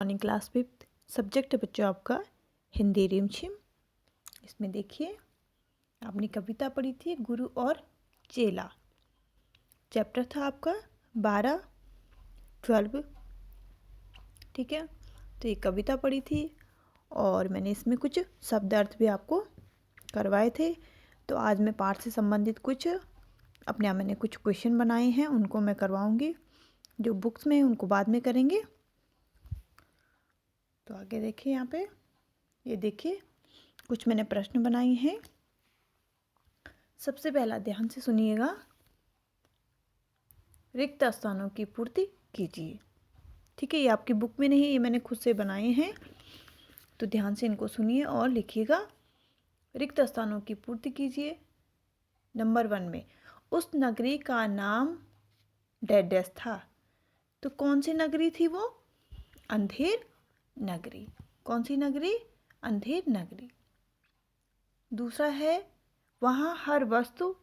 Morning class fifth subject है बच्चों आपका हिंदी रिमझिम। इसमें देखिए आपने कविता पढ़ी थी गुरु और चेला। चैप्टर था आपका 12 ठीक है। तो ये कविता पढ़ी थी और मैंने इसमें कुछ शब्द अर्थ भी आपको करवाए थे। तो आज मैं पाठ से संबंधित कुछ अपने आप मैंने कुछ क्वेश्चन बनाए हैं, उनको मैं करवाऊंगी। जो बुक्स में उनको बाद में करेंगे। तो आगे देखिए यहाँ पे, ये देखिए कुछ मैंने प्रश्न बनाए हैं। सबसे पहला ध्यान से सुनिएगा, रिक्त स्थानों की पूर्ति कीजिए। ठीक है, ये आपकी बुक में नहीं, ये मैंने खुद से बनाए हैं। तो ध्यान से इनको सुनिए और लिखिएगा। रिक्त स्थानों की पूर्ति कीजिए। नंबर 1 में उस नगरी का नाम डैडस था। तो कौन सी नगरी थी वो? अंधेर नगरी। कौन सी नगरी? अंधेर नगरी। दूसरा है वहाँ हर वस्तु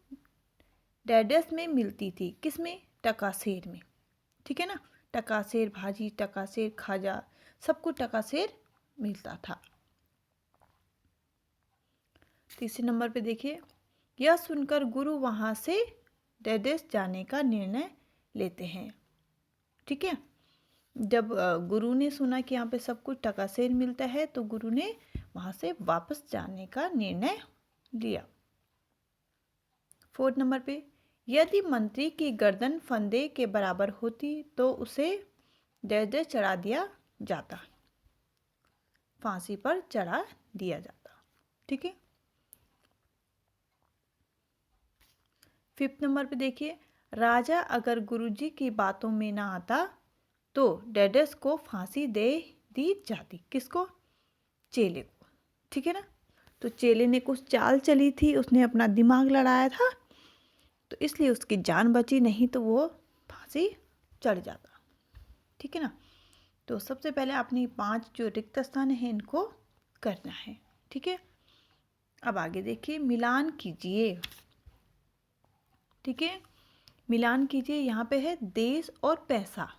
डैडस में मिलती थी। किस में? टकासेर में। ठीक है ना, टकासेर भाजी, टकासेर खाजा, सब कुछ टकासेर मिलता था। तीसरे नंबर पे देखिए, यह सुनकर गुरु वहाँ से डैडस जाने का निर्णय लेते हैं। ठीक है, जब गुरु ने सुना कि यहाँ पे सब कुछ टकासेर मिलता है तो गुरु ने वहाँ से वापस जाने का निर्णय लिया। 4 नंबर पे, यदि मंत्री की गर्दन फंदे के बराबर होती तो उसे डैडस चढ़ा दिया जाता, फांसी पर चढ़ा दिया जाता। ठीक है। 5 नंबर पे देखिए, राजा अगर गुरुजी की बातों में ना आता तो डैडस को फांसी दे दी जाती। किसको? चेले को। ठीक है ना, तो चेले ने कुछ चाल चली थी, उसने अपना दिमाग लड़ाया था, तो इसलिए उसकी जान बची, नहीं तो वो फांसी चढ़ जाता। ठीक है ना, तो सबसे पहले आपने 5 जो रिक्त स्थान है इनको करना है। ठीक है, अब आगे देखिए, मिलान कीजिए। ठीक है, मिलान कीजिए। यहाँ पे है देश और पैसा।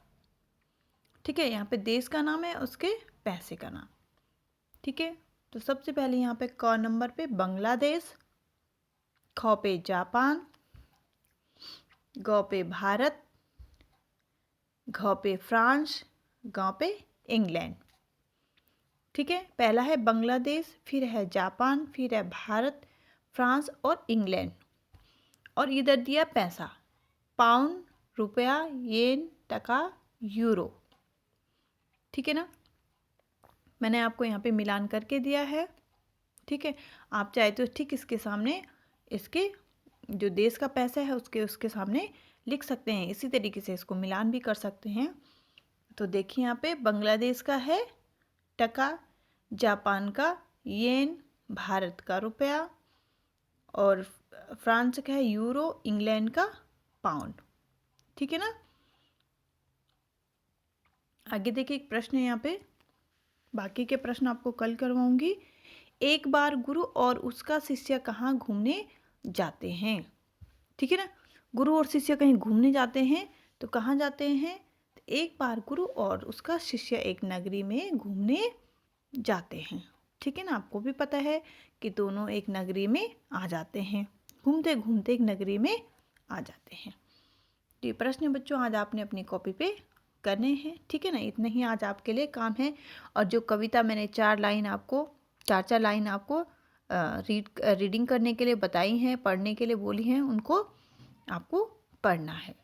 ठीक है, यहाँ पे देश का नाम है, उसके पैसे का नाम। ठीक है, तो सबसे पहले यहाँ पे क नंबर पे बांग्लादेश, ख पे जापान, ग पे भारत, घ पे फ्रांस, ग पे इंग्लैंड। ठीक है, पहला है बांग्लादेश, फिर है जापान, फिर है भारत, फ्रांस और इंग्लैंड। और इधर दिया पैसा, पाउंड, रुपया, येन, टका, यूरो। ठीक है ना, मैंने आपको यहाँ पे मिलान करके दिया है। ठीक है, आप चाहे तो ठीक इसके सामने इसके जो देश का पैसा है उसके सामने लिख सकते हैं। इसी तरीके से इसको मिलान भी कर सकते हैं। तो देखिए यहाँ पे बांग्लादेश का है टका, जापान का येन, भारत का रुपया और फ्रांस का है यूरो, इंग्लैंड का पाउंड। ठीक है ना, आगे देखिए एक प्रश्न है यहाँ पे, बाकी के प्रश्न आपको कल करवाऊंगी। एक बार गुरु और उसका शिष्य कहाँ घूमने जाते हैं? ठीक है ना, गुरु और शिष्य कहीं घूमने जाते हैं तो कहाँ जाते हैं? तो एक बार गुरु और उसका शिष्य एक नगरी में घूमने जाते हैं। ठीक है ना, आपको भी पता है कि दोनों एक नगरी में आ जाते हैं, घूमते घूमते एक नगरी में आ जाते हैं। तो ये प्रश्न बच्चों आज आपने अपनी कॉपी पे करने हैं। ठीक है ना, इतना ही आज आपके लिए काम है। और जो कविता मैंने 4 लाइन आपको 4 लाइन आपको रीडिंग करने के लिए बताई हैं, पढ़ने के लिए बोली हैं, उनको आपको पढ़ना है।